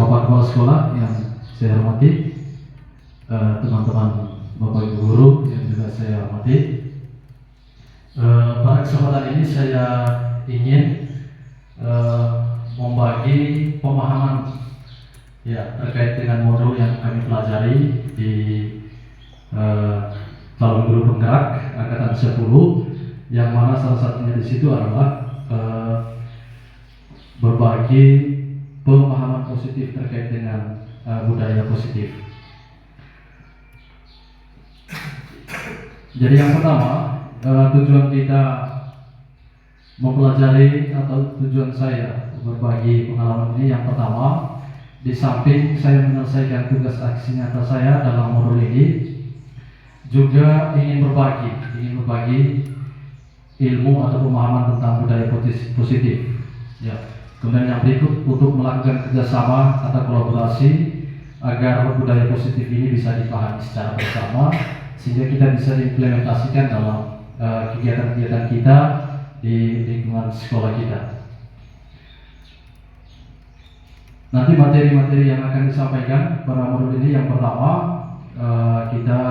Bapak Kepala Sekolah yang saya hormati, teman-teman Bapak Ibu Guru yang juga saya hormati. Pada kesempatan ini saya ingin membagi pemahaman terkait dengan modul yang kami pelajari di calon guru penggerak angkatan 10, yang mana salah satunya di situ adalah berbagi pemahaman positif terkait dengan budaya positif. Jadi yang pertama, tujuan kita mempelajari atau tujuan saya berbagi pengalaman ini, yang pertama, di samping saya menyelesaikan tugas aksi nyata saya dalam modul ini, juga ingin berbagi ilmu atau pemahaman tentang budaya positif. Ya. Kemudian yang berikut, untuk melakukan kerjasama atau kolaborasi agar budaya positif ini bisa dipahami secara bersama, sehingga kita bisa diimplementasikan dalam kegiatan-kegiatan kita di lingkungan sekolah kita. Nanti materi-materi yang akan disampaikan pada modul ini, yang pertama, kita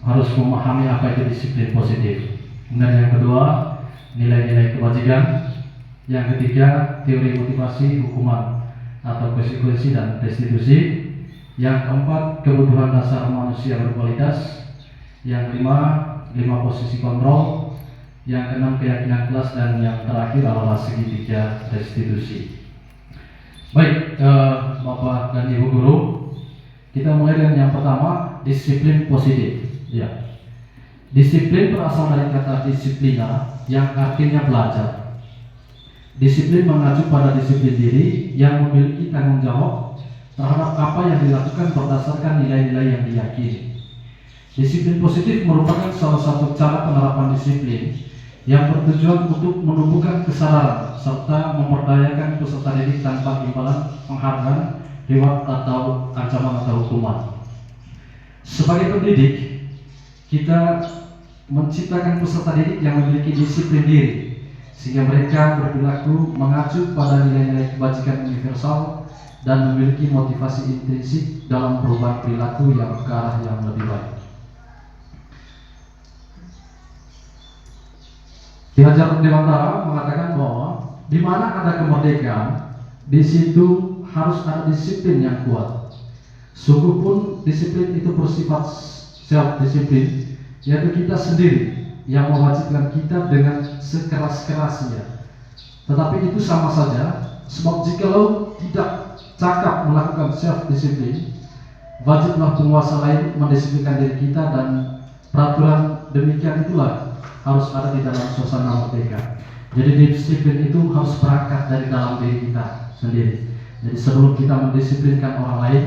harus memahami apa itu disiplin positif. Kemudian yang kedua, nilai-nilai kebajikan. Yang ketiga, teori motivasi, hukuman atau konsekuensi dan restitusi. Yang keempat, kebutuhan dasar manusia berkualitas. Yang kelima, 5 posisi kontrol. Yang keenam, keyakinan kelas. Dan yang terakhir adalah segitiga restitusi. Baik, Bapak dan Ibu Guru, kita mulai dengan yang pertama, disiplin positif. Ya. Disiplin berasal dari kata disiplina, yang artinya belajar. Disiplin mengacu pada disiplin diri yang memiliki tanggung jawab terhadap apa yang dilakukan berdasarkan nilai-nilai yang diyakini. Disiplin positif merupakan salah satu cara penerapan disiplin yang bertujuan untuk menumbuhkan kesadaran serta memperdayakan peserta didik tanpa imbalan, penghargaan, reward atau ancaman atau hukuman. Sebagai pendidik, kita menciptakan peserta didik yang memiliki disiplin diri, sehingga mereka berperilaku mengacu pada nilai-nilai kebajikan universal dan memiliki motivasi intrinsik dalam perubahan perilaku yang ke arah yang lebih baik. Ki Hajar Dewantara mengatakan bahwa di mana ada kemerdekaan, di situ harus ada disiplin yang kuat. Sungguh pun disiplin itu bersifat self-disiplin, yaitu kita sendiri yang mewajibkan kita dengan sekeras-kerasnya. Tetapi itu sama saja, sebab jikalau tidak cakap melakukan self-disiplin, wajiblah penguasa lain mendisiplinkan diri kita, dan peraturan demikian itulah harus ada di dalam suasana merdeka. Jadi disiplin itu harus berangkat dari dalam diri kita sendiri. Jadi sebelum kita mendisiplinkan orang lain,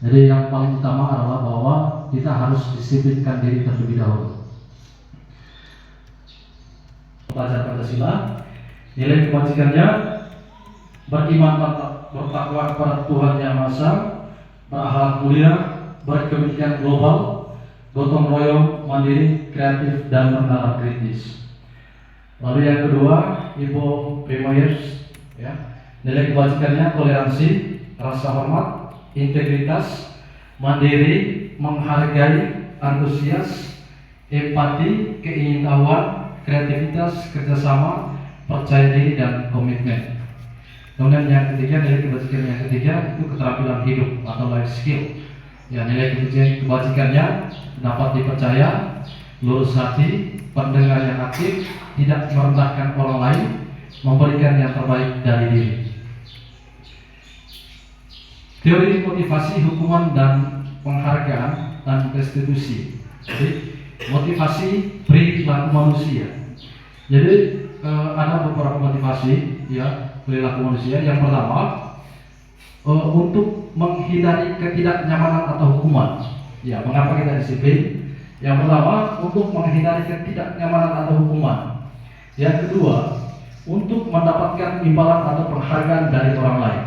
jadi yang paling utama adalah bahwa kita harus disiplinkan diri terlebih dahulu. Pelajar Pancasila, nilai kebajikannya beriman, bertakwa kepada Tuhan Yang Maha Esa, berakhlak mulia, berkepentingan global, gotong royong, mandiri, kreatif, dan bernalar kritis. Lalu yang kedua, Ibu Primayers, ya, nilai kebajikannya toleransi, rasa hormat, integritas, mandiri, menghargai, antusias, empati, keingintahuan, kreativitas, kerjasama, percaya diri, dan komitmen. Kemudian yang ketiga, nilai kebajikan yang ketiga itu keterampilan hidup atau life skill. Ya, nilai kebajikannya dapat dipercaya, lurus hati, pendengar yang aktif, tidak merendahkan orang lain, memberikan yang terbaik dari diri. Teori motivasi, hukuman, dan penghargaan, dan restitusi. Jadi motivasi perilaku manusia. Jadi ada beberapa motivasi, ya, perilaku manusia. Yang pertama, untuk menghindari ketidaknyamanan atau hukuman. Ya, mengapa kita disiplin? Yang pertama, untuk menghindari ketidaknyamanan atau hukuman. Yang kedua, untuk mendapatkan imbalan atau penghargaan dari orang lain.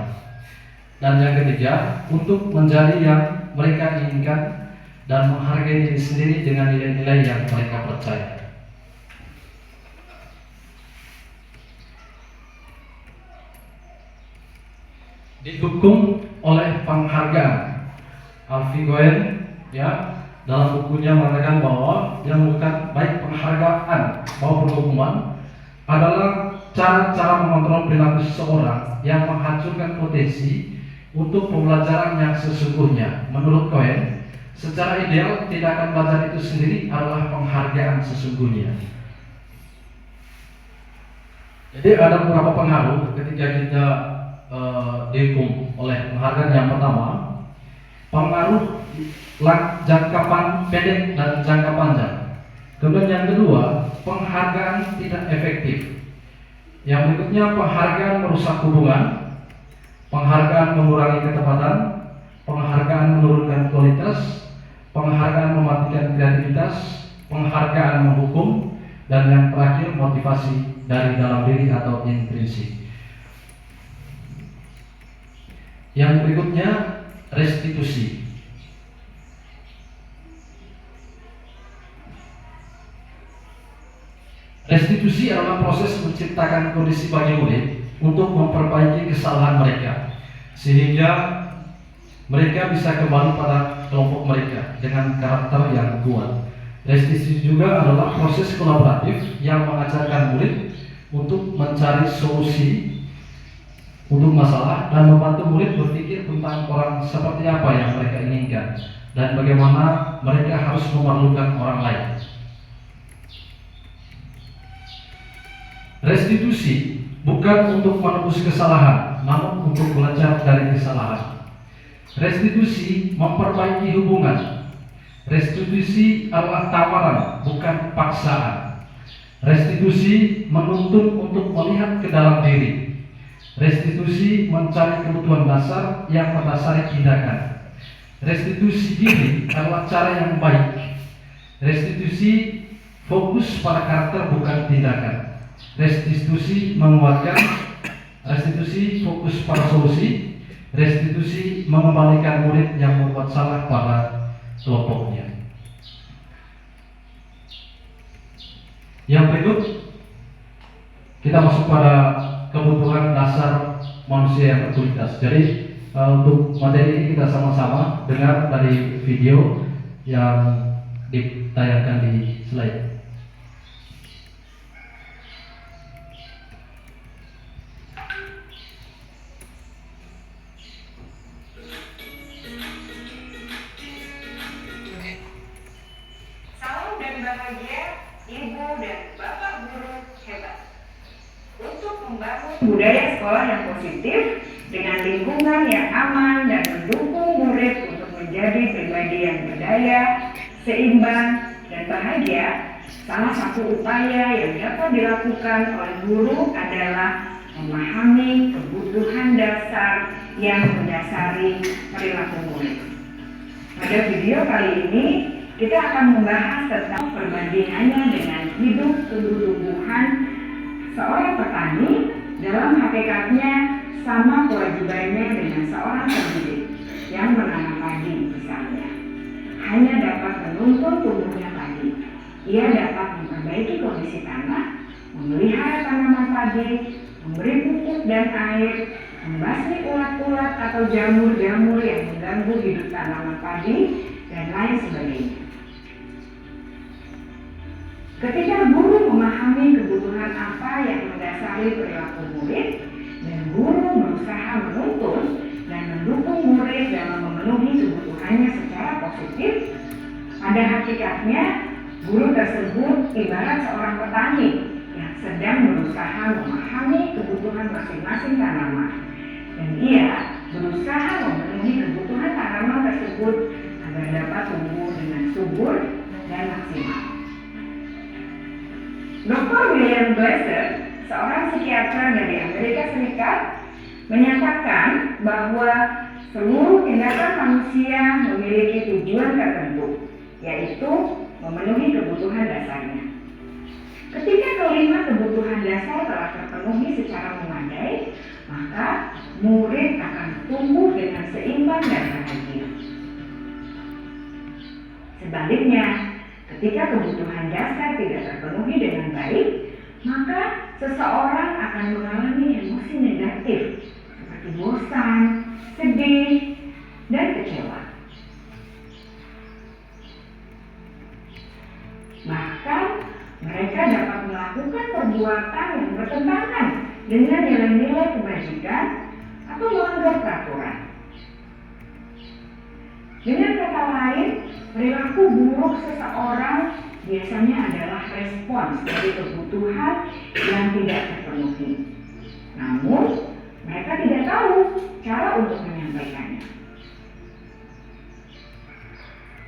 Dan yang ketiga, untuk menjadi yang mereka inginkan dan menghargai diri sendiri dengan nilai-nilai yang mereka percaya. didukung oleh penghargaan. Alfie Goen ya dalam bukunya mengatakan bahwa yang bukan baik penghargaan maupun hukuman adalah cara-cara mengontrol perilaku seseorang yang menghancurkan potensi untuk pembelajaran yang sesungguhnya. Menurut Cohen, secara ideal tindakan belajar itu sendiri adalah penghargaan sesungguhnya. Jadi ada beberapa pengaruh ketika kita dihukum oleh penghargaan. Yang pertama, pengaruh jangka pendek dan jangka panjang. Kemudian yang kedua, penghargaan tidak efektif. Yang berikutnya, penghargaan merusak hubungan, penghargaan mengurangi ketepatan, penghargaan menurunkan kualitas, penghargaan mematikan kreativitas, penghargaan menghukum, dan yang terakhir motivasi dari dalam diri atau intrinsik. Yang berikutnya, restitusi. Restitusi adalah proses menciptakan kondisi bagi murid untuk memperbaiki kesalahan mereka, sehingga mereka bisa kembali pada kelompok mereka dengan karakter yang kuat. Restitusi juga adalah proses kolaboratif yang mengajarkan murid untuk mencari solusi untuk masalah dan membantu murid berpikir tentang orang seperti apa yang mereka inginkan dan bagaimana mereka harus memerlukan orang lain. Restitusi bukan untuk menebus kesalahan, namun untuk belajar dari kesalahan. Restitusi memperbaiki hubungan. Restitusi adalah tawaran, bukan paksaan. Restitusi menuntun untuk melihat ke dalam diri. Restitusi mencari kebutuhan dasar yang mendasari tindakan. Restitusi diri adalah cara yang baik. Restitusi fokus pada karakter, bukan tindakan. Restitusi menguatkan. Restitusi fokus pada solusi. Restitusi mengembalikan murid yang membuat salah pada kelompoknya. Yang berikut, kita masuk pada kebutuhan dasar manusia yang berkualitas. Jadi untuk materi ini kita sama-sama dengar dari video yang ditayangkan di slide. Salam dan bahagia, Ibu dan Bapak guru hebat. Untuk membangun budaya sekolah yang positif dengan lingkungan yang aman dan mendukung murid untuk menjadi pribadi yang berdaya, seimbang, dan bahagia, salah satu upaya yang dapat dilakukan oleh guru adalah memahami kebutuhan dasar yang mendasari perilaku murid. Pada video kali ini, kita akan membahas tentang perbandingannya dengan hidup tumbuh-tumbuhan. Seorang petani dalam hakikatnya sama kewajibannya dengan seorang pendidik yang menanam padi misalnya. Hanya dapat menuntun tumbuhnya padi. Ia dapat memperbaiki kondisi tanah, memelihara tanaman padi, memberi pupuk dan air, membasmi ulat-ulat atau jamur-jamur yang mengganggu hidup tanaman padi, dan lain sebagainya. Ketika guru memahami kebutuhan apa yang mendasari perilaku murid, dan guru berusaha menuntun dan mendukung murid dalam memenuhi kebutuhannya secara positif, pada hakikatnya guru tersebut ibarat seorang petani yang sedang berusaha memahami kebutuhan masing-masing tanaman, dan ia berusaha memenuhi kebutuhan tanaman tersebut agar dapat tumbuh dengan subur dan maksimal. Dr. William Glasser, seorang psikiater dari Amerika Serikat, menyatakan bahwa seluruh tindakan manusia memiliki tujuan tertentu, yaitu memenuhi kebutuhan dasarnya. Ketika kelima kebutuhan dasar telah terpenuhi secara memadai, maka murid akan tumbuh dengan seimbang dan bahagia. Sebaliknya, ketika kebutuhan dasar tidak terpenuhi dengan baik, maka seseorang akan mengalami emosi negatif seperti bosan, sedih, dan kecewa. Bahkan mereka dapat melakukan perbuatan yang bertentangan dengan nilai-nilai kebajikan atau melanggar peraturan. Dengan kata lain, perilaku buruk seseorang biasanya adalah respons dari kebutuhan yang tidak terpenuhi. Namun, mereka tidak tahu cara untuk menyampaikannya.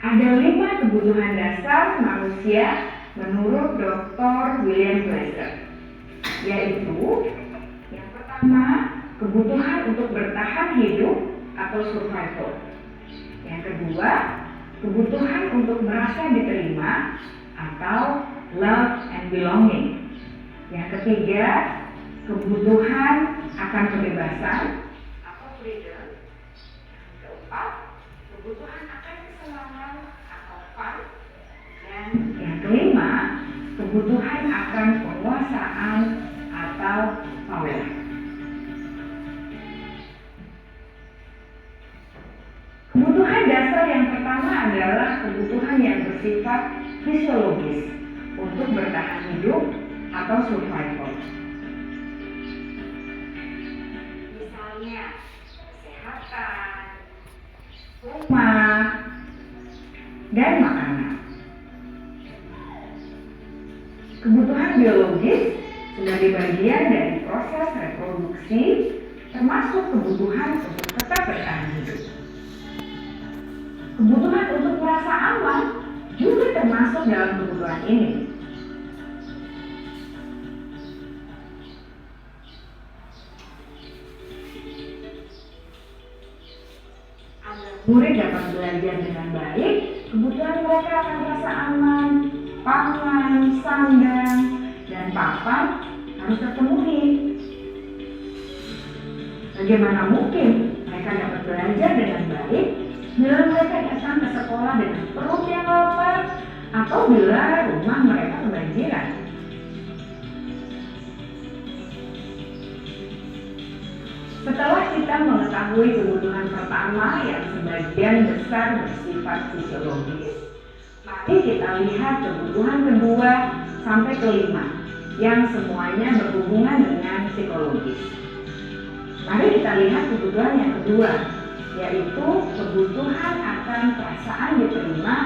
Ada 5 kebutuhan dasar manusia menurut Dr. William Glasser, yaitu yang pertama, kebutuhan untuk bertahan hidup atau survival. Yang kedua, kebutuhan untuk merasa diterima atau love and belonging. Yang ketiga, kebutuhan akan kebebasan atau freedom. Yang keempat, kebutuhan akan kesenangan atau fun. Dan yang kelima, kebutuhan akan penguasaan atau power. Kebutuhan dasar yang pertama adalah kebutuhan yang bersifat fisiologis untuk bertahan hidup atau survival. Misalnya, kesehatan, rumah, dan makanan. Kebutuhan biologis sebagai bagian dari proses reproduksi, termasuk kebutuhan untuk tetap bertahan hidup. Kebutuhan untuk merasa aman juga termasuk dalam kebutuhan ini. Agar murid dapat belajar dengan baik, kebutuhan mereka akan merasa aman, pangan, sandang, dan papan harus terpenuhi. Bagaimana mungkin mereka dapat belajar dengan baik bila mereka datang ke sekolah dengan perut yang lapar atau bila rumah mereka kebanjiran? Setelah kita mengetahui kebutuhan pertama yang sebagian besar bersifat fisiologis, mari kita lihat kebutuhan kedua sampai kelima yang semuanya berhubungan dengan psikologis. Mari kita lihat kebutuhan yang kedua, yaitu kebutuhan akan perasaan diterima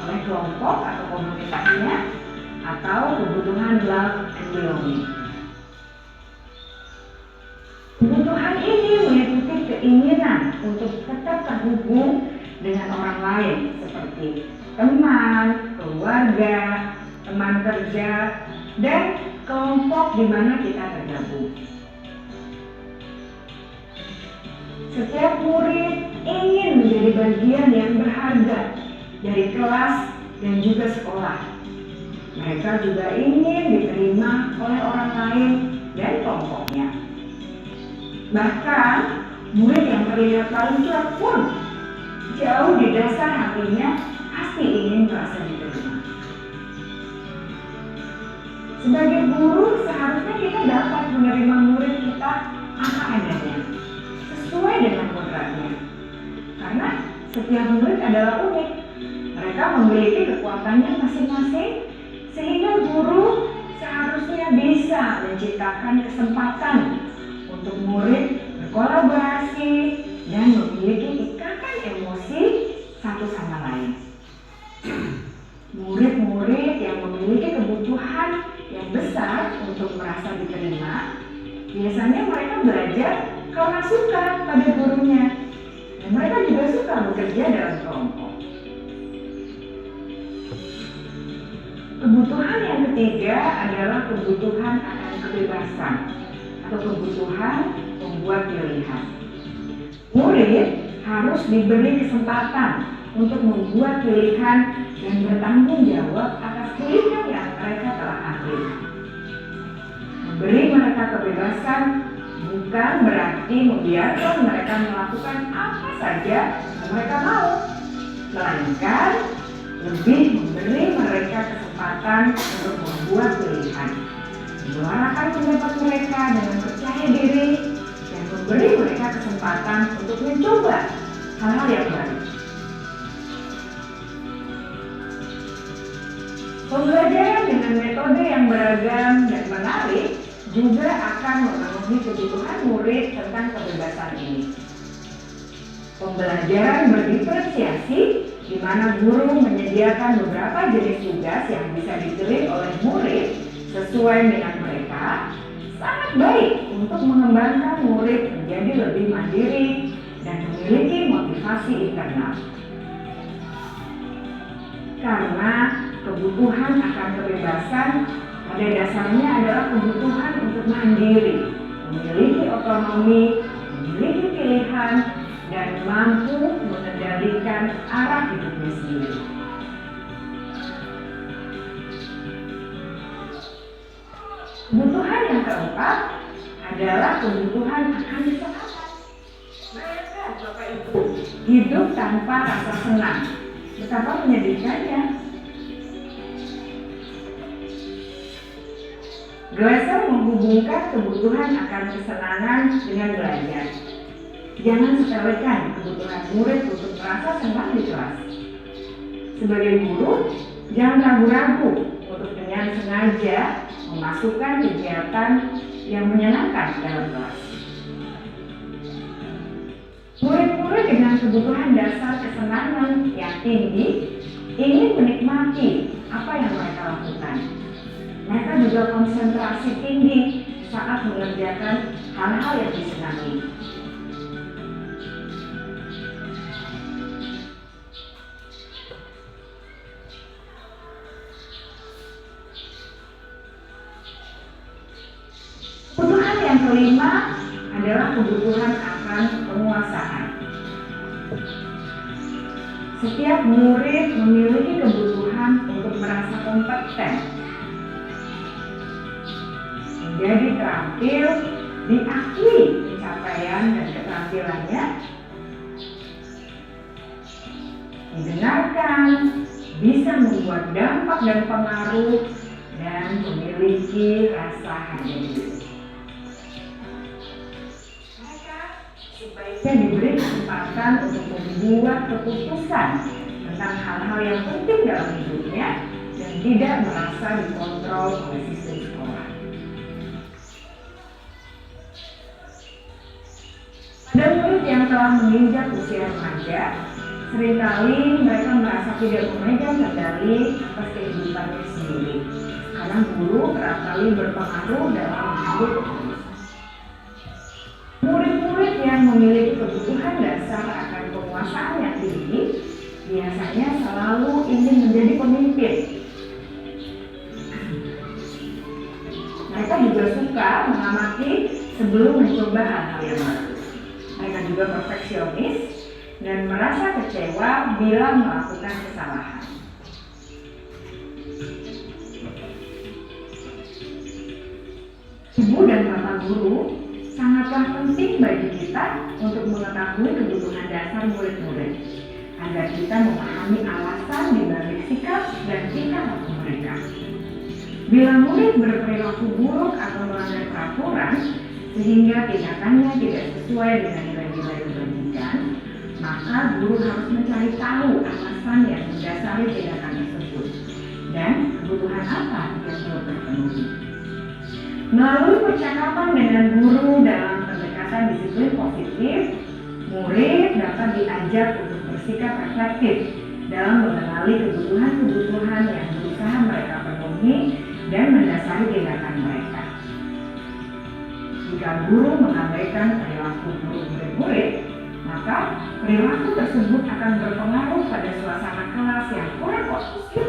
oleh kelompok atau komunitasnya, atau kebutuhan love and belonging. Kebutuhan ini meliputi keinginan untuk tetap terhubung dengan orang lain seperti teman, keluarga, teman kerja, dan kelompok di mana kita tergabung. Setiap murid ingin menjadi bagian yang berharga dari kelas dan juga sekolah. Mereka juga ingin diterima oleh orang lain dan kelompoknya. Bahkan, murid yang terlihat paling cuek pun jauh di dasar hatinya pasti ingin merasa diterima. Sebagai guru, seharusnya kita dapat menerima murid kita apa adanya, sesuai dengan kodratnya. Karena setiap murid adalah unik. Mereka memiliki kekuatannya masing-masing, sehingga guru seharusnya bisa menciptakan kesempatan untuk murid berkolaborasi dan memiliki ikatan emosi satu sama lain. Murid-murid yang memiliki kebutuhan yang besar untuk merasa diterima, biasanya mereka belajar karena suka pada gurunya, dan mereka juga suka bekerja dalam kelompok. Kebutuhan yang ketiga adalah kebutuhan akan kebebasan atau kebutuhan membuat pilihan. Murid harus diberi kesempatan untuk membuat pilihan dan bertanggung jawab atas pilihan yang mereka telah ambil. Memberi mereka kebebasan bukan berarti membiarkan mereka melakukan apa saja yang mereka mau, melainkan lebih memberi mereka kesempatan untuk membuat pilihan, menyuarakan pendapat mereka dengan percaya diri, dan memberi beri mereka kesempatan untuk mencoba hal-hal yang baru. Pembelajaran dengan metode yang beragam dan menarik juga akan memenuhi kebutuhan murid tentang kebebasan ini. Pembelajaran berdiferensiasi, di mana guru menyediakan beberapa jenis tugas yang bisa dipilih oleh murid sesuai minat mereka, sangat baik untuk mengembangkan murid menjadi lebih mandiri dan memiliki motivasi internal. Karena kebutuhan akan kebebasan pada dasarnya adalah kebutuhan untuk mandiri, memiliki otonomi, memiliki pilihan, dan mampu mengendalikan arah hidupnya sendiri. Kebutuhan yang keempat adalah kebutuhan akan kesenangan. Bayangkan Bapak Ibu, hidup tanpa rasa senang, betapa menyedihkannya. Glasser menghubungkan kebutuhan akan kesenangan dengan belajar. Jangan sepelekan kebutuhan murid untuk merasa senang di kelas. Sebagai guru, jangan ragu-ragu untuk dengan sengaja memasukkan kegiatan yang menyenangkan dalam kelas. Murid-murid dengan kebutuhan dasar kesenangan yang tinggi ingin menikmati apa yang mereka lakukan. Mereka juga konsentrasi tinggi saat mengerjakan hal-hal yang disenangi. Kebutuhan yang kelima adalah kebutuhan akan penguasaan. Setiap murid memiliki kebutuhan untuk merasa kompeten, menjadi terampil, diakui pencapaian dan keterampilannya, didengarkan, bisa membuat dampak dan pengaruh, dan memiliki rasa harga diri. Mereka sebaiknya diberi kesempatan untuk membuat keputusan tentang hal-hal yang penting dalam hidupnya dan tidak merasa dikontrol oleh sistem sekolah. Pada murid yang telah menginjak usia remaja, seringkali mereka merasa tidak memegang kendali atas kehidupannya sendiri, karena guru kerap kali berpengaruh dalam mengambil keputusan. Murid-murid yang memiliki kebutuhan dasar akan penguasaan yang tinggi biasanya selalu ingin menjadi pemimpin. Mereka juga suka mengamati sebelum mencoba hal-hal yang baru. Mereka juga perfeksionis dan merasa kecewa bila melakukan kesalahan. Ibu dan bapak guru sangatlah penting bagi kita untuk mengetahui kebutuhan dasar murid-murid, agar kita memahami alasan di balik sikap dan tingkah laku mereka. Bila murid berperilaku buruk atau melanggar peraturan, sehingga tindakannya tidak sesuai dengan nilai-nilai kebajikan, maka guru harus mencari tahu alasan yang mendasari tindakan tersebut dan kebutuhan apa yang belum terpenuhi. Melalui percakapan dengan guru dalam pendekatan disiplin positif, murid dapat diajak untuk bersikap reflektif dalam mengenali kebutuhan-kebutuhan yang berusaha mereka penuhi dan mendasari tindakan mereka. Jika guru mengabaikan perilaku murid-murid, maka perilaku tersebut akan berpengaruh pada suasana kelas yang kurang kondusif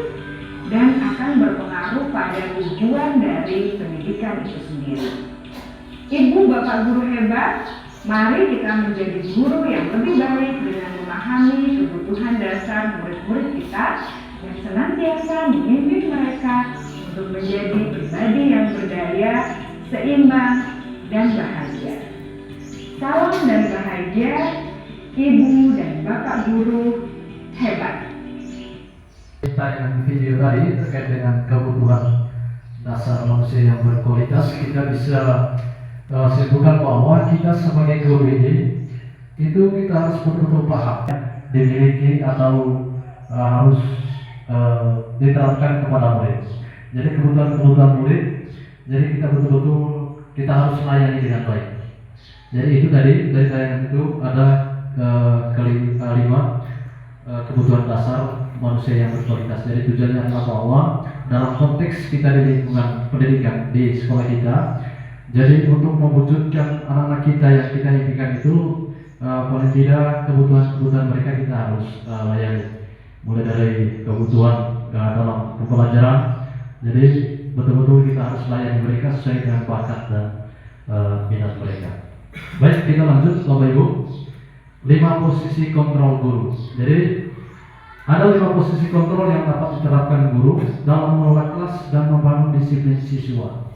dan akan berpengaruh pada tujuan dari pendidikan itu sendiri. Ibu bapak guru hebat, mari kita menjadi guru yang lebih baik dengan memahami kebutuhan dasar murid-murid kita dan senantiasa memimpin mereka untuk menjadi pribadi yang berdaya, seimbang, dan bahagia. Salam dan bahagia, ibu dan bapak guru hebat. Kita dengan video tadi terkait dengan kebutuhan dasar manusia yang berkualitas, kita bisa simpulkan bahwa kita sebagai guru ini itu kita harus betul-betul paham dimiliki atau harus diterapkan kepada murid. Jadi kebutuhan-kebutuhan murid, jadi kita betul-betul kita harus melayani dengan baik. Jadi itu dari tayangan itu ada kalimat kebutuhan dasar manusia yang berkualitas. Jadi tujuannya adalah bahwa dalam konteks kita di lingkungan pendidikan di sekolah kita, jadi untuk mewujudkan anak-anak kita yang kita impikan itu paling tidak kebutuhan mereka kita harus layani. Mulai dari kebutuhan dalam pembelajaran, jadi betul-betul kita harus layani mereka sesuai dengan bakat dan minat mereka. Baik, kita lanjut Bapak Ibu. 5 posisi kontrol guru. Jadi ada 5 posisi kontrol yang dapat diterapkan guru dalam mengelola kelas dan membangun disiplin siswa.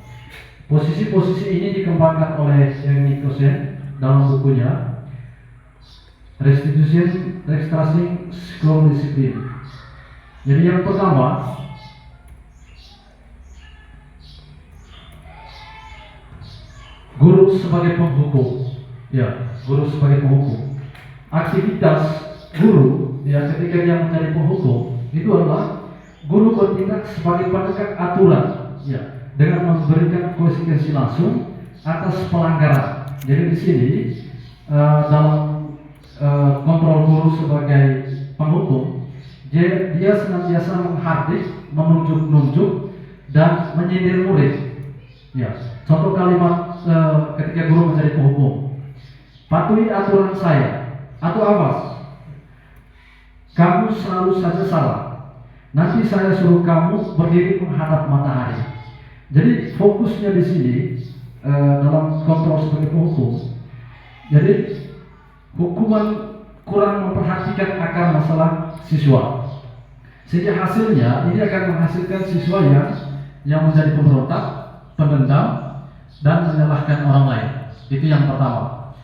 Posisi-posisi ini dikembangkan oleh Yang Nicosen dalam bukunya Restitution Restraining School Discipline. Jadi yang pertama, guru sebagai penghukum. Ya, guru sebagai penghukum. Aktivitas guru ya ketika dia menjadi penghukum itu adalah guru bertindak sebagai penegak aturan ya dengan memberikan konsekuensi langsung atas pelanggaran. Jadi di sini dalam kontrol guru sebagai penghukum, dia senantiasa menghardik, menunjuk-nunjuk dan menyindir murid. Ya, contoh kalimat ketika guru menjadi penghukum, patuhi aturan saya, atau awas, kamu selalu saja salah. Nanti saya suruh kamu berdiri menghadap matahari. Jadi fokusnya di sini dalam kontrol sebagai penghukum. Jadi hukuman kurang memperhatikan akar masalah siswa, sehingga hasilnya ini akan menghasilkan siswa yang menjadi pemberontak, pendendam, dan menyalahkan orang lain. Itu yang pertama.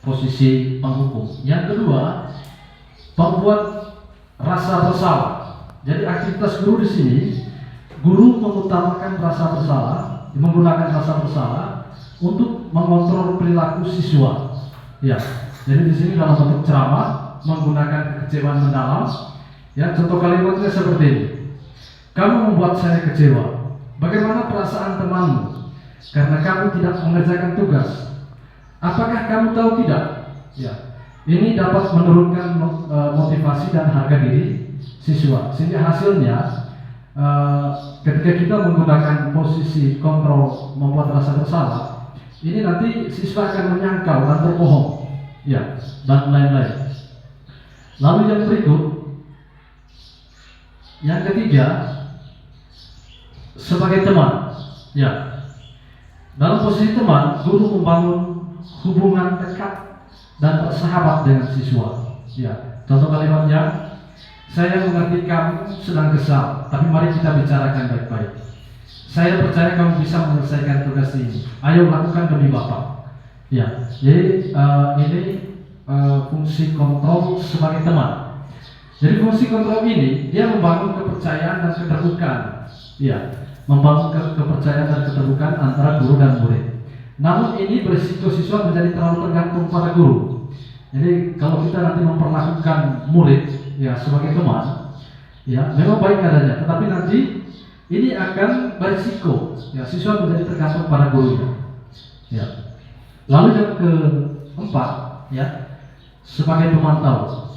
Posisi penghukum. Yang kedua, membuat rasa bersalah. Jadi aktivitas guru di sini, guru mengutamakan rasa bersalah, menggunakan rasa bersalah untuk mengontrol perilaku siswa. Ya, jadi di sini dalam bentuk ceramah menggunakan kekecewaan mendalam. Ya, contoh kalimatnya seperti ini. Kamu membuat saya kecewa. Bagaimana perasaan temanmu? Karena kamu tidak mengerjakan tugas. Apakah kamu tahu tidak? Ya, ini dapat menurunkan motivasi dan harga diri siswa. Sehingga hasilnya ketika kita menggunakan posisi kontrol membuat rasa bersalah, ini nanti siswa akan menyangkal dan berbohong, ya, dan lain-lain. Lalu yang berikut, yang ketiga, sebagai teman, ya, dalam posisi teman, guru membangun hubungan dekat dan bersahabat dengan siswa. Ya, contoh kalimatnya, saya mengerti kamu sedang kesal, tapi mari kita bicarakan baik-baik. Saya percaya kamu bisa menyelesaikan tugas ini. Ayo lakukan demi Bapak. Ya, jadi ini fungsi kontrol sebagai teman. Jadi fungsi kontrol ini dia membangun kepercayaan dan keterbukaan. Ya, membangun kepercayaan dan keterbukaan antara guru dan murid. Namun ini berisiko siswa menjadi terlalu tergantung pada guru. Jadi kalau kita nanti memperlakukan murid ya sebagai teman, ya memang baik adanya, tetapi nanti ini akan berisiko ya siswa menjadi tergantung pada gurunya. Ya. Lalu yang keempat ya sebagai pemantau.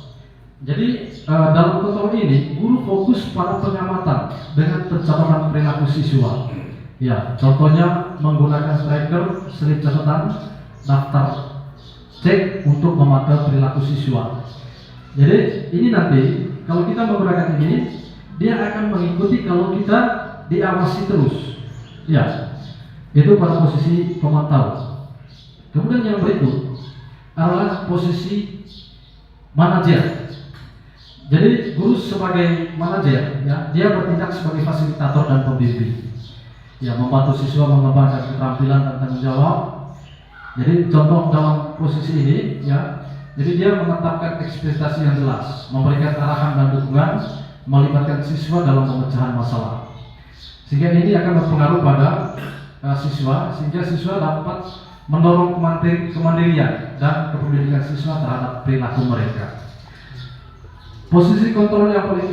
Jadi dalam kontrol ini guru fokus pada pengamatan dengan pencatatan perilaku siswa. Ya, contohnya menggunakan striker, slip catatan, daftar cek untuk memantau perilaku siswa. Jadi ini nanti kalau kita menggunakan ini, dia akan mengikuti kalau kita diawasi terus. Ya, itu pada posisi pemantau. Kemudian yang berikut adalah posisi manajer. Jadi guru sebagai manajer, ya, dia bertindak sebagai fasilitator dan pembimbing. Ya, membantu siswa mengembangkan keterampilan dan tanggung jawab. Jadi contoh dalam posisi ini, ya, jadi dia menetapkan ekspektasi yang jelas, memberikan arahan dan dukungan, melibatkan siswa dalam pemecahan masalah. Sehingga ini akan berpengaruh pada siswa, sehingga siswa dapat mendorong kemandirian dan kepedulian siswa terhadap perilaku mereka. Posisi kontrol yang paling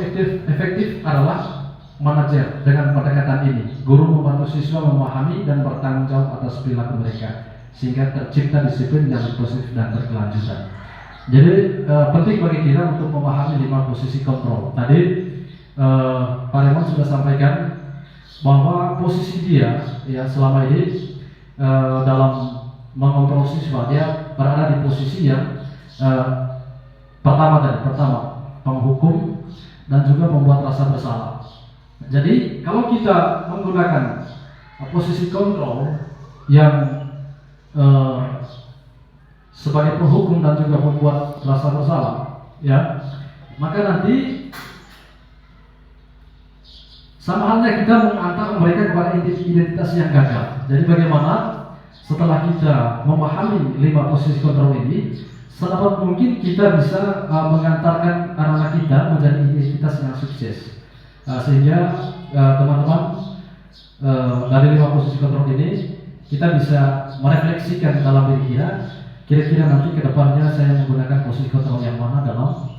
efektif adalah manajer. Dengan pendekatan ini, guru membantu siswa memahami dan bertanggung jawab atas perilaku mereka, sehingga tercipta disiplin yang positif dan berkelanjutan. Jadi penting bagi kita untuk memahami 5 posisi kontrol. Tadi Pak Raymond sudah sampaikan bahwa posisi dia ya selama ini dalam mengontrol siswa, dia berada di posisi yang pertama, penghukum dan juga membuat rasa bersalah. Jadi kalau kita menggunakan posisi kontrol yang sebagai penghukum dan juga membuat rasa bersalah, ya, maka nanti sama halnya kita mengantar mereka kepada identitas yang gagal. Jadi bagaimana setelah kita memahami 5 posisi kontrol ini, sedapat mungkin kita bisa mengantarkan anak-anak kita menjadi identitas yang sukses. Sehingga teman-teman dari 5 posisi kontrol ini kita bisa merefleksikan dalam diri kita, kira-kira nanti ke depannya saya menggunakan posisi kontrol yang mana dalam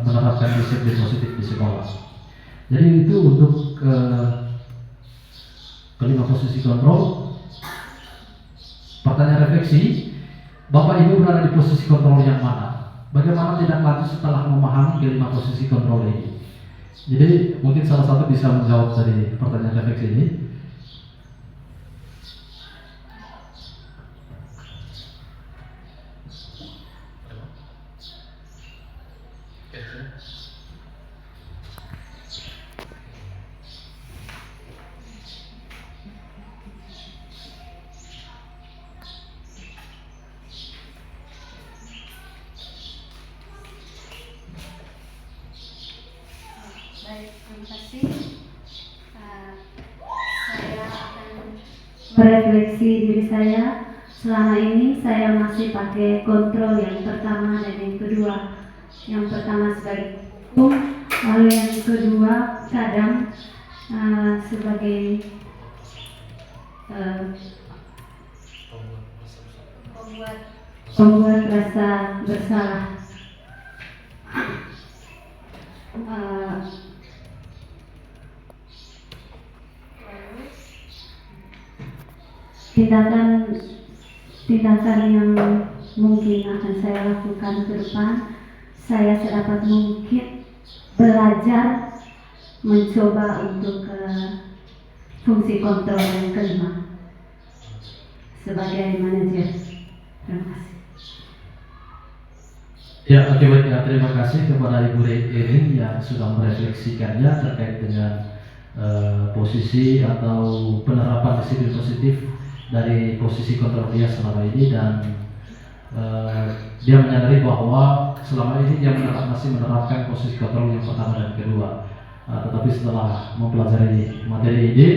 menerapkan disiplin positif di sekolah. Jadi itu untuk kelima posisi kontrol. Pertanyaan refleksi, Bapak Ibu berada di posisi kontrol yang mana? Bagaimana tidak lanjut setelah memahami kelima posisi kontrol ini? Jadi mungkin salah satu bisa menjawab dari pertanyaan refleksi ini. Baik, terima kasih. Saya akan merefleksi diri saya. Selama ini saya masih pakai kontrol yang pertama dan yang kedua. Yang pertama sebagai hukum, lalu yang kedua kadang sebagai pembuat rasa bersalah. Tindakan yang mungkin akan saya lakukan ke depan, saya sedapat mungkin belajar mencoba untuk fungsi kontrol yang kelima sebagai manajer. Terima kasih. Ya, oke, baik, ya, terima kasih kepada Ibu Erin yang sudah merefleksikannya terkait dengan posisi atau penerapan disiplin positif dari posisi kontrol dia selama ini, dan dia menyadari bahwa selama ini dia masih menerapkan posisi kontrol yang pertama dan kedua, tetapi setelah mempelajari materi ini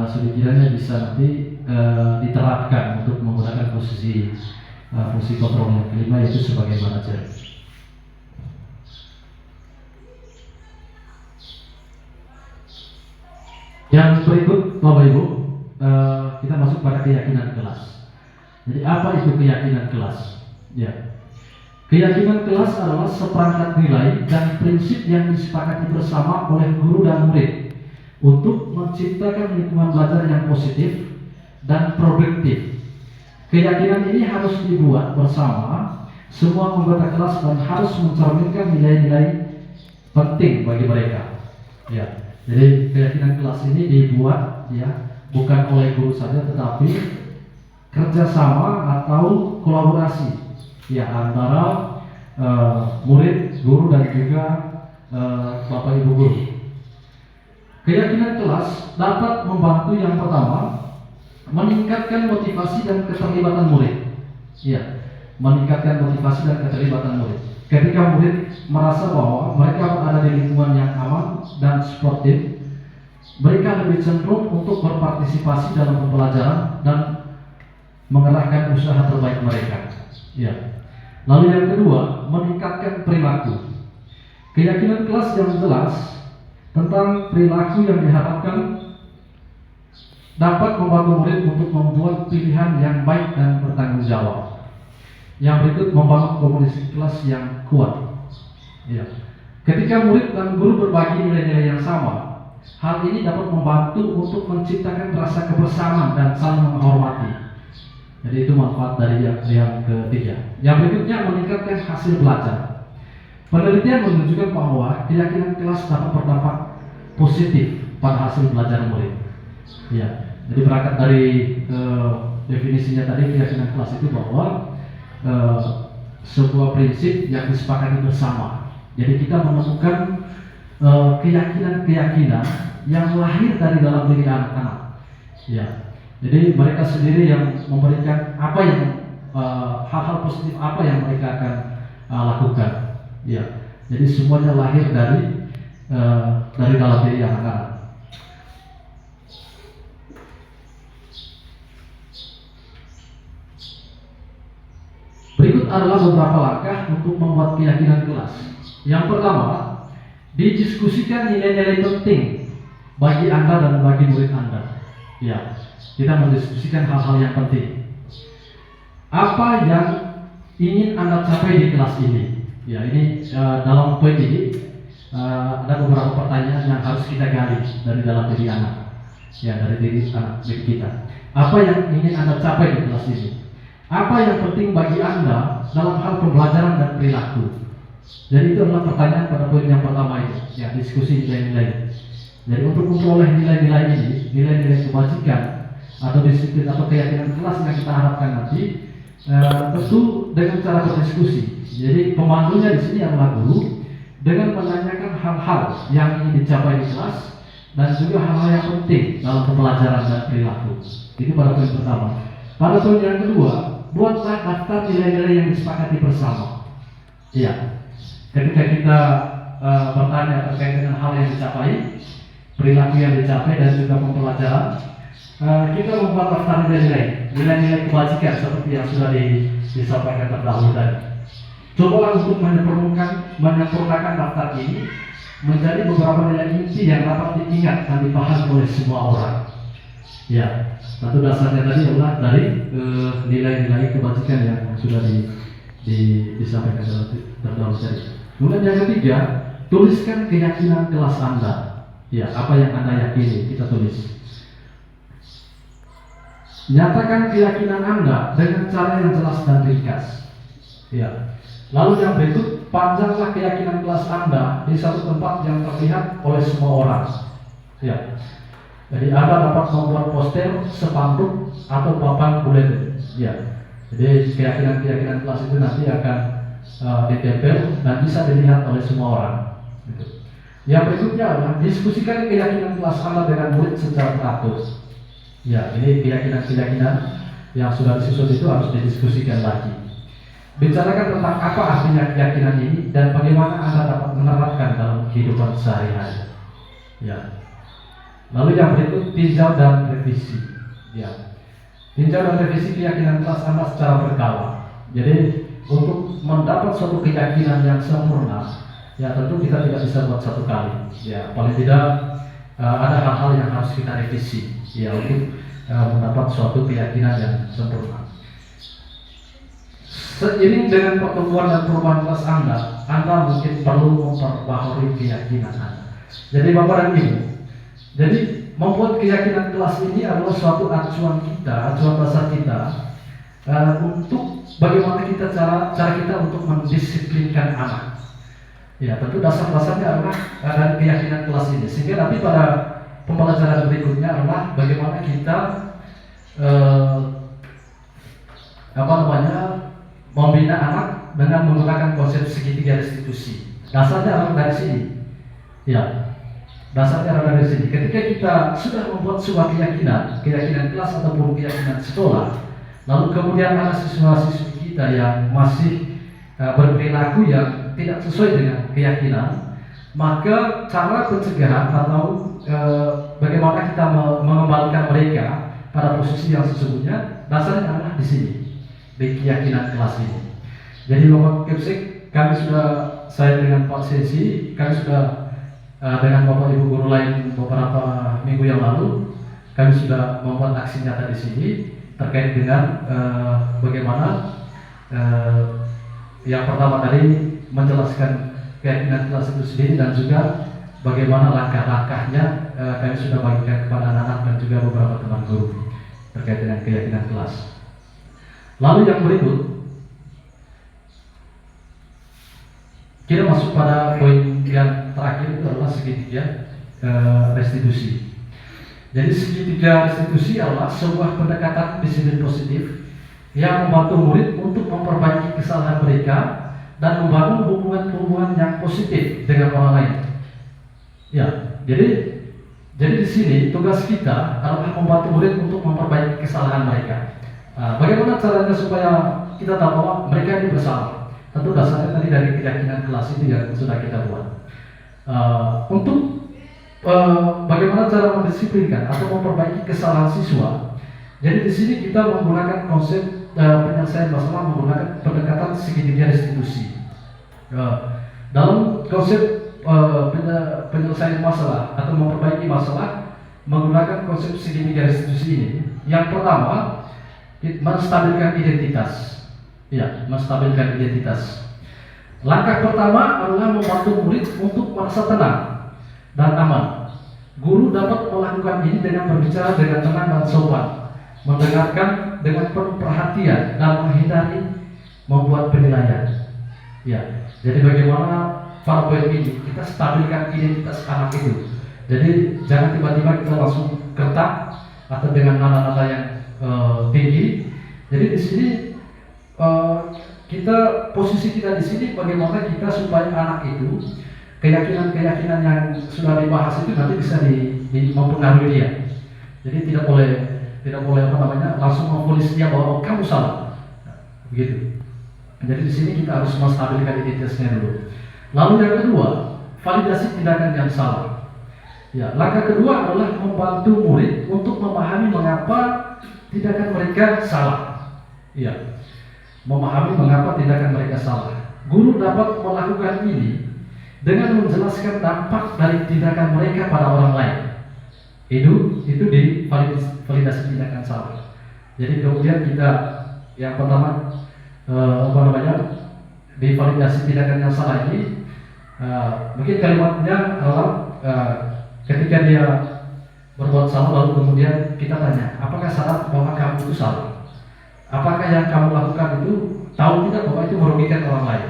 sedikitnya bisa nanti diterapkan untuk menggunakan posisi fungsi kontrol yang kelima, yaitu sebagai manajer. Yang berikut, Bapak Ibu, kita masuk pada keyakinan kelas. Jadi apa itu keyakinan kelas? Ya, keyakinan kelas adalah seperangkat nilai dan prinsip yang disepakati bersama oleh guru dan murid untuk menciptakan lingkungan belajar yang positif dan produktif. Keyakinan ini harus dibuat bersama semua anggota kelas dan harus mencerminkan nilai-nilai penting bagi mereka. Ya, jadi keyakinan kelas ini dibuat ya bukan oleh guru saja, tetapi kerjasama atau kolaborasi ya antara murid, guru dan juga Bapak Ibu guru. Keyakinan kelas dapat membantu yang pertama meningkatkan motivasi dan keterlibatan murid. Ya, meningkatkan motivasi dan keterlibatan murid. Ketika murid merasa bahwa mereka berada di lingkungan yang aman dan sportif, mereka lebih cenderung untuk berpartisipasi dalam pembelajaran dan mengerahkan usaha terbaik mereka. Ya. Lalu yang kedua, meningkatkan perilaku. Keyakinan kelas yang jelas tentang perilaku yang diharapkan dapat membantu murid untuk membuat pilihan yang baik dan bertanggung jawab. Yang berikut, membangun komunikasi kelas yang kuat. Ya. Ketika murid dan guru berbagi nilai-nilai yang sama, hal ini dapat membantu untuk menciptakan rasa kebersamaan dan saling menghormati. Jadi itu manfaat dari yang ketiga. Yang berikutnya, meningkatkan hasil belajar. Penelitian menunjukkan bahwa keyakinan kelas dapat berdampak positif pada hasil belajar murid. Ya, jadi berangkat dari definisinya tadi, keyakinan kelas itu bahwa sebuah prinsip yang disepakati bersama. Jadi kita menemukan keyakinan-keyakinan yang lahir dari dalam diri anak-anak. Ya. Jadi mereka sendiri yang memberikan apa yang hal-hal positif apa yang mereka akan lakukan. Ya, jadi semuanya lahir dari dalam diri anak-anak. Berikut adalah beberapa langkah untuk membuat keyakinan kelas. Yang pertama, didiskusikan nilai-nilai penting bagi Anda dan bagi murid Anda. Ya, kita mendiskusikan hal-hal yang penting. Apa yang ingin Anda capai di kelas ini? Ya, ini dalam poin ini ada beberapa pertanyaan yang harus kita gali dari dalam diri anak. Ya, dari diri kita. Apa yang ingin Anda capai di kelas ini? Apa yang penting bagi Anda dalam hal pembelajaran dan perilaku? Jadi itu adalah pertanyaan pada poin yang pertama ini. Ya, diskusi nilai-nilai. Jadi untuk memperoleh nilai-nilai ini, nilai-nilai kebajikan atau disiplin atau keyakinan kelas yang kita harapkan nanti, tentu dengan cara berdiskusi. Jadi pemandunya di sini adalah guru dengan menanyakan hal-hal yang ingin dicapai di kelas dan juga hal-hal yang penting dalam pembelajaran dan perilaku. Itu pada poin pertama. Pada poin yang kedua, buatlah daftar nilai-nilai yang disepakati bersama. Iya. Ketika kita bertanya terkait dengan hal yang dicapai, perilaku yang dicapai dan juga pembelajaran, kita membuat daftar nilai-nilai kebajikan seperti yang sudah disampaikan terdahulu tadi. Cobalah untuk menyempurnakan daftar ini menjadi beberapa nilai inti yang dapat diingat dan dipahami oleh semua orang. Ya, satu dasarnya tadi adalah dari nilai-nilai kebajikan yang sudah disampaikan terdahulu tadi. Kemudian yang ketiga, tuliskan keyakinan kelas Anda. Ya, apa yang Anda yakini, kita tulis. Nyatakan keyakinan Anda dengan cara yang jelas dan ringkas. Ya. Lalu yang berikut, panjanglah keyakinan kelas Anda di satu tempat yang terlihat oleh semua orang. Ya. Jadi Anda dapat membuat poster, spanduk, atau papan buletin. Ya. Jadi keyakinan kelas itu nanti akan ditempel dan bisa dilihat oleh semua orang. Gitu. Yang berikutnya adalah diskusikan keyakinan kelas Anda dengan murid secara teratur. Ya, ini keyakinan yang sudah disusun itu harus didiskusikan lagi. Bicarakan tentang apa artinya keyakinan ini dan bagaimana Anda dapat menerapkan dalam kehidupan sehari-hari. Ya. Lalu yang berikut, tinjau dan revisi. Ya. Tinjau dan revisi keyakinan kelas Anda secara berkala. Jadi untuk mendapat suatu keyakinan yang sempurna, ya tentu kita tidak bisa buat satu kali. Ya, paling tidak ada hal-hal yang harus kita revisi, ya untuk mendapat suatu keyakinan yang sempurna. Seiring dengan pertumbuhan dan perubahan kelas Anda mungkin perlu memperbaharui keyakinan Anda. Jadi Bapak dan Ibu, jadi membuat keyakinan kelas ini adalah suatu acuan dasar kita untuk bagaimana cara kita untuk mendisiplinkan anak. Ya, tentu dasar-dasarnya adalah dari keyakinan kelas ini. Sehingga nanti pada pembelajaran berikutnya adalah bagaimana kita membina anak dengan menggunakan konsep segitiga restitusi. Dasarnya adalah dari sini. Ya, dasarnya adalah dari sini. Ketika kita sudah membuat sebuah keyakinan kelas ataupun keyakinan sekolah, lalu kemudian ada siswa-siswi kita yang masih berperilaku yang tidak sesuai dengan keyakinan, maka cara pencegahan atau bagaimana kita mengembalikan mereka pada posisi yang sesungguhnya, dasarnya adalah di sini, di keyakinan kelas ini. Jadi Bapak Kepsek, saya dengan Pak Sensi, kami sudah dengan Bapak Ibu guru lain beberapa minggu yang lalu, kami sudah membuat aksi nyata di sini terkait dengan bagaimana yang pertama tadi menjelaskan keyakinan kelas itu sendiri dan juga bagaimana langkah-langkahnya kami sudah bagikan kepada anak-anak dan juga beberapa teman guru terkait dengan keyakinan kelas. Lalu yang berikut, kita masuk pada poin yang terakhir, itu adalah segitiga restitusi. Jadi segitiga restitusi adalah sebuah pendekatan disiplin positif yang membantu murid untuk memperbaiki kesalahan mereka dan membangun hubungan-hubungan yang positif dengan orang lain. Ya, jadi di sini tugas kita adalah membantu murid untuk memperbaiki kesalahan mereka. Bagaimana caranya supaya kita tahu bahwa mereka ini bersalah? Tentu dasarnya tadi dari keyakinan kelas itu yang sudah kita buat. Bagaimana cara mendisiplinkan atau memperbaiki kesalahan siswa? Jadi di sini kita menggunakan konsep penyelesaian masalah menggunakan pendekatan segitiga restitusi. Dalam konsep penyelesaian masalah atau memperbaiki masalah menggunakan konsep segitiga restitusi ini. Yang pertama, menstabilkan identitas. Ya, menstabilkan identitas. Langkah pertama adalah membantu murid untuk merasa tenang dan aman. Guru dapat melakukan ini dengan berbicara dengan tenang dan sopan, mendengarkan dengan penuh perhatian dan menghindari membuat penilaian. Ya, jadi bagaimana pada poin ini kita stabilkan identitas anak itu. Jadi jangan tiba-tiba kita langsung gertak atau dengan nada-nada yang tinggi. Jadi di sini posisi kita di sini bagaimana kita supaya anak itu keyakinan-keyakinan yang sudah dibahas itu nanti bisa mempengaruhi dia. Jadi tidak boleh langsung memvonis dia bahwa kamu salah. Begitu. Jadi di sini kita harus menstabilkan identitasnya dulu. Lalu yang kedua, validasi tindakan yang salah. Ya, langkah kedua adalah membantu murid untuk memahami mengapa tindakan mereka salah. Ya, memahami mengapa tindakan mereka salah. Guru dapat melakukan ini dengan menjelaskan dampak dari tindakan mereka pada orang lain. Itu di validasi tindakan salah. Jadi kemudian kita yang pertama di validasi tindakan yang salah ini mungkin kalimatnya adalah ketika dia berbuat salah lalu kemudian kita tanya, apakah sadar bahwa kamu itu salah? Apakah yang kamu lakukan itu tahu tidak bahwa itu merugikan orang lain?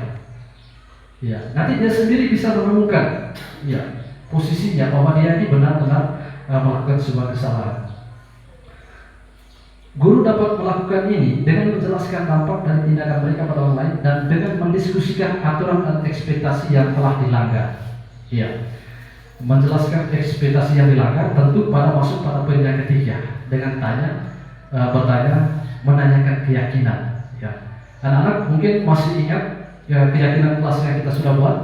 Ya, nanti dia sendiri bisa menemukan ya posisinya bahwa dia ini benar-benar melakukan sebuah kesalahan. Guru dapat melakukan ini dengan menjelaskan dampak dari tindakan mereka pada orang lain dan dengan mendiskusikan aturan dan ekspektasi yang telah dilanggar. Ya, menjelaskan ekspektasi yang dilanggar tentu masuk pada poin yang ketiga dengan bertanya, menanyakan keyakinan. Ya, anak-anak mungkin masih ingat keyakinan kelas yang kita sudah buat.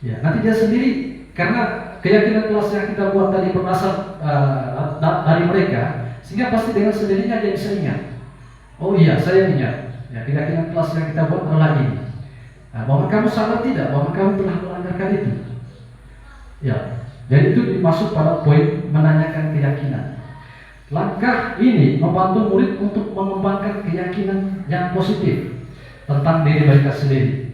Ya, nanti dia sendiri karena keyakinan kelas yang kita buat tadi berasal dari mereka, sehingga pasti dengan sendirinya dia bisa ingat. Oh iya, saya ingat. Ya, keyakinan kelas yang kita buat adalah ini. Bahwa kamu sadar tidak bahwa kamu telah melanggarkan itu. Ya, jadi itu masuk pada poin menanyakan keyakinan. Langkah ini membantu murid untuk mengembangkan keyakinan yang positif tentang diri mereka sendiri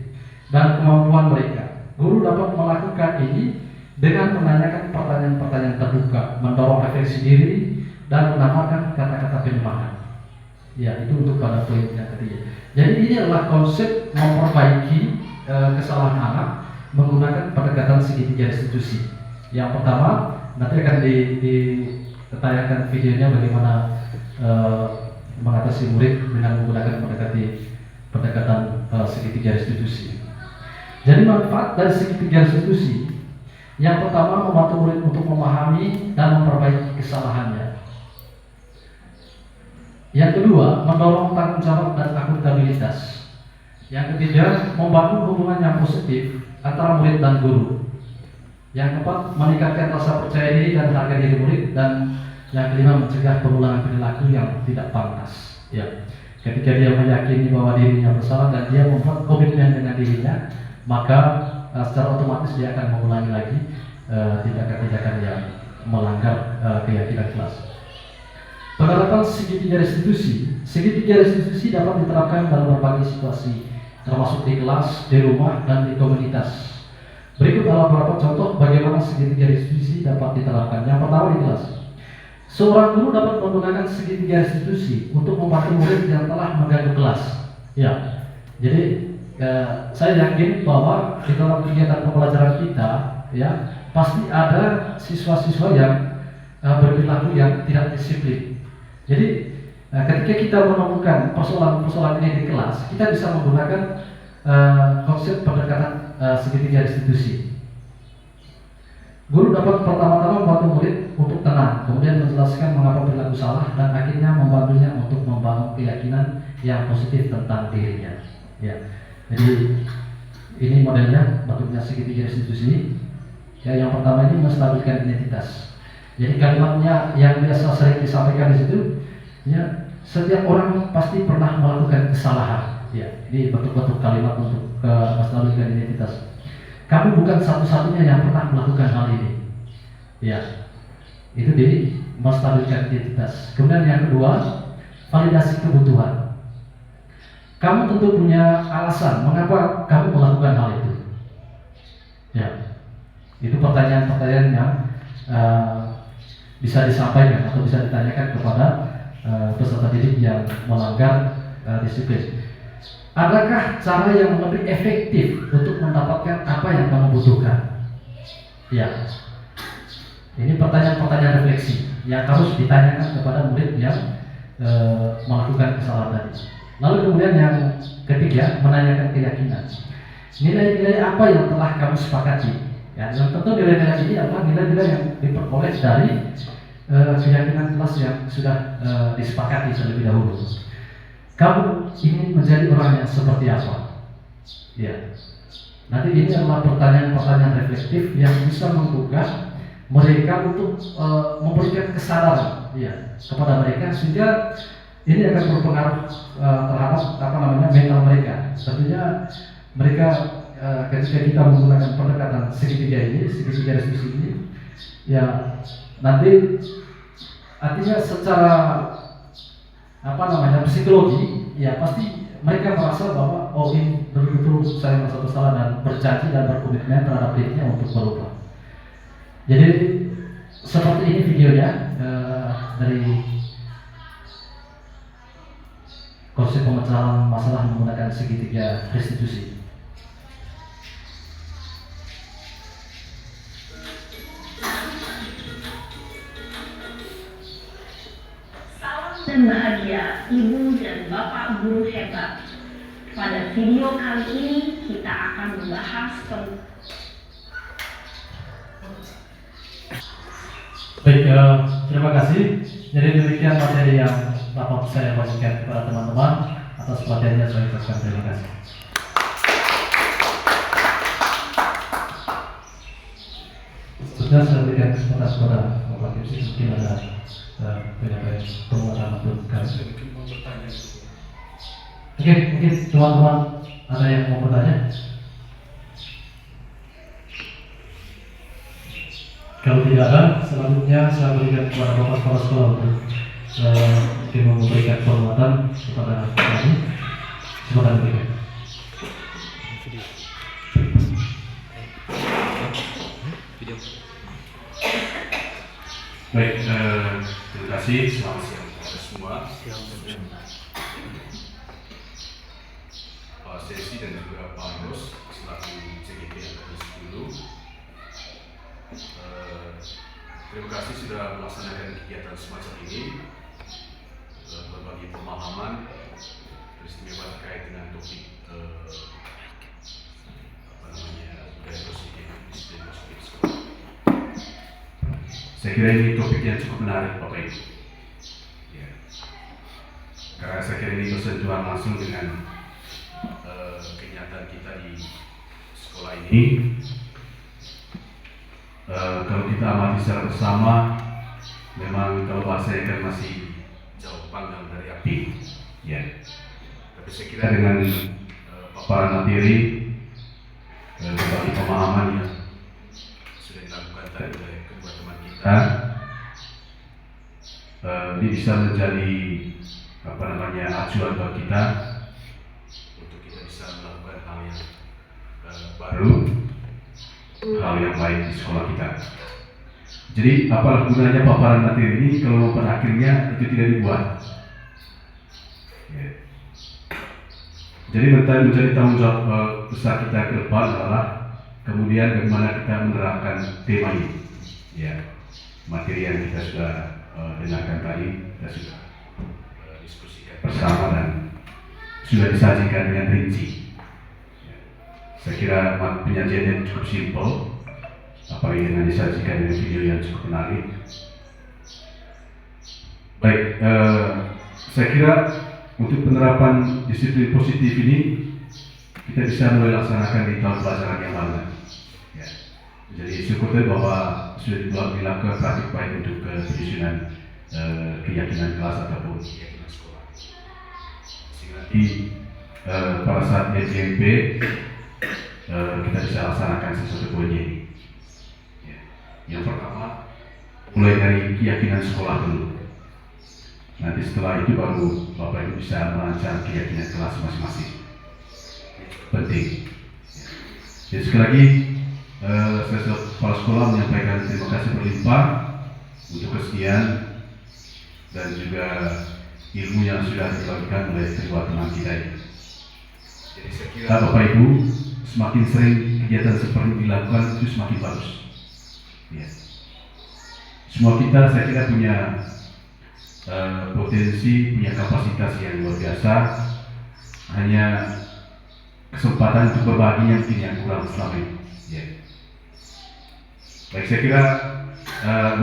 dan kemampuan mereka. Guru dapat melakukan ini dengan menanyakan pertanyaan-pertanyaan terbuka, mendorong refleksi diri, dan menambahkan kata-kata penyemangat. Ya, itu untuk pada poin yang ketiga. Jadi ini adalah konsep memperbaiki kesalahan anak menggunakan pendekatan segitiga restitusi. Yang pertama, nanti akan ditayangkan videonya bagaimana mengatasi murid dengan menggunakan pendekatan segitiga restitusi. Jadi manfaat dari segitiga restitusi, yang pertama membantu murid untuk memahami dan memperbaiki kesalahannya. Yang kedua, mendorong tanggung jawab dan akuntabilitas. Yang ketiga, membangun hubungan yang positif antara murid dan guru. Yang keempat, meningkatkan rasa percaya diri dan harga diri murid. Dan yang kelima, mencegah pengulangan perilaku yang tidak pantas. Ya, ketika dia meyakini bahwa dirinya bersalah dan dia membuat komitmen dengan dirinya, maka secara otomatis dia akan mengulangi lagi tindakan-tindakan yang melanggar keyakinan kelas. Penerapan segitiga restitusi. Segitiga restitusi dapat diterapkan dalam berbagai situasi, termasuk di kelas, di rumah, dan di komunitas. Berikut adalah beberapa contoh bagaimana segitiga restitusi dapat diterapkan. Yang pertama di kelas. Seorang guru dapat menggunakan segitiga restitusi untuk membantu murid yang telah mengganggu kelas. Ya, jadi saya yakin bahwa di dalam kegiatan pembelajaran kita, ya, pasti ada siswa-siswa yang berperilaku yang tidak disiplin. Jadi ketika kita menemukan persoalan-persoalan ini di kelas, kita bisa menggunakan konsep pendekatan segitiga restitusi. Guru dapat pertama-tama membantu murid untuk tenang, kemudian menjelaskan mengapa perilaku salah, dan akhirnya membantunya untuk membangun keyakinan yang positif tentang dirinya. Ya, jadi ini modelnya bentuknya segitiga restitusi. Ya, yang pertama ini menstabilkan identitas. Jadi kalimatnya yang biasa sering disampaikan di situ, ya, setiap orang pasti pernah melakukan kesalahan. Ya, ini bentuk-bentuk kalimat untuk menstabilkan identitas. Kamu bukan satu-satunya yang pernah melakukan hal ini. Ya, itu di menstabilkan identitas. Kemudian yang kedua, validasi kebutuhan. Kamu tentu punya alasan mengapa kamu melakukan hal itu. Ya, itu pertanyaan-pertanyaan yang bisa disampaikan atau bisa ditanyakan kepada peserta didik yang melanggar disiplin. Adakah cara yang lebih efektif untuk mendapatkan apa yang kamu butuhkan? Ya, ini pertanyaan-pertanyaan refleksi yang harus ditanyakan kepada murid yang melakukan kesalahan tadi. Lalu kemudian yang ketiga, menanyakan keyakinan. Nilai-nilai apa yang telah kamu sepakati? Ya, dan tentu nilai-nilai ini adalah nilai-nilai yang diperoleh dari keyakinan kelas yang sudah disepakati terlebih dahulu. Kamu ingin menjadi orang yang seperti apa? Ya, nanti ini adalah pertanyaan-pertanyaan reflektif yang bisa membuka mereka untuk memberikan kesadaran, ya, kepada mereka, sehingga ini akan berpengaruh terhadap mental mereka. Tentunya mereka ketika kita menggunakan pendekatan segitiga restitusi ini, ya, nanti artinya secara psikologi, ya, pasti mereka merasa bahwa oh, ini betul-betul saya merasa bersalah dan berjanji dan berkomitmen terhadap dirinya untuk berubah. Jadi seperti ini videonya dari konsep pemecahan masalah menggunakan segitiga restitusi. Dan bahagia ibu dan bapak guru hebat. Pada video kali ini kita akan membahas Baik, terima kasih. Jadi demikian materi yang dapat saya bagikan kepada teman-teman. Atas perhatiannya saya ucapkan terima kasih. Setelah saya berikan kesempatan kepada Bapak Kipsi, mungkin ada penyampaian penguatan untuk kami. Oke, mungkin teman-teman ada yang mau bertanya? Kalau tidak ada, selanjutnya saya berikan kepada Bapak Kepala Sekolah untuk memberikan penguatan kepada kami. Silakan berikan. Baik, terima kasih. Selamat siang kepada semua. Pak Sesi dan juga Pak Yos selaku CGP yang ke-10. Terima kasih sudah melaksanakan kegiatan semacam ini. Berbagi pemahaman peristiwa terkait dengan topik budaya positif, disiplin positif sekolah. Saya kira ini topik yang cukup menarik, Bapak Ibu. Ya. Karena saya kira ini bersentuhan langsung dengan kenyataan kita di sekolah ini. Kalau kita amati secara bersama, memang kalau bahasanya kan masih jauh panggang dari api, ya. Tapi saya kira dengan paparan materi, berbagi pemahaman yang sudah dilakukan tadi oleh kedua teman kita, ini bisa menjadi acuan buat kita untuk kita bisa melakukan hal yang baru, hal yang baik di sekolah kita. Jadi apalah gunanya paparan materi ini kalau pada akhirnya itu tidak dibuat. Ya. Jadi menjadi tanggung jawab besar kita ke depan adalah kemudian bagaimana kita menerapkan tema ini. Ya, materi yang kita sudah dengarkan tadi, kita sudah diskusikan bersama dan sudah disajikan dengan rinci. Ya. Saya kira penyajiannya cukup simpel, apalagi dengan disajikan dengan video yang cukup menarik. Baik, saya kira untuk penerapan disiplin positif ini kita bisa mulai laksanakan di tahun pelajaran yang baru. Ya. Jadi syukur bahwa sudah dilakukan praktik baik untuk penyusunan keyakinan kelas ataupun keyakinan sekolah. Sehingga nanti pada saat JMP kita bisa laksanakan sesuatu poinnya ini. Ya. Yang pertama, mulai dari keyakinan sekolah dulu. Nanti setelah itu baru Bapak Ibu bisa merancang keyakinan kelas masing-masing. Penting. Jadi sekali lagi saya kepala sekolah menyampaikan terima kasih berlimpah untuk kesediaan dan juga ilmu yang sudah dibagikan oleh kedua teman kita ini. Jadi saya kira Bapak Ibu semakin sering kegiatan seperti ini dilakukan itu semakin bagus. Ya. Semua kita saya kira punya potensi, punya kapasitas yang luar biasa. Hanya kesempatan untuk berbaginya mungkin yang kurang selama ini. Ya. Baik, saya kira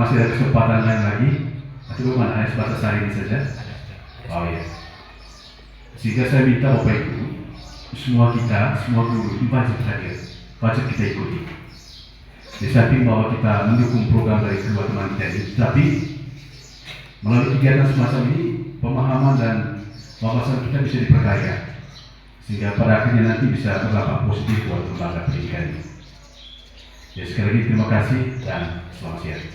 masih ada kesempatan lain lagi. Atau bagaimana? Hanya sebatas hari ini saja. Oh ya. Sehingga saya minta Bapak Ibu, semua guru itu wajib hadir, wajib kita ikuti. Di samping bahwa kita mendukung program dari kedua teman kita ini, tapi melalui kegiatan semacam ini, pemahaman dan wawasan kita bisa diperkaya, sehingga pada akhirnya nanti bisa berdampak positif buat lembaga pendidikan ini. Jadi sekali lagi terima kasih dan selamat siang.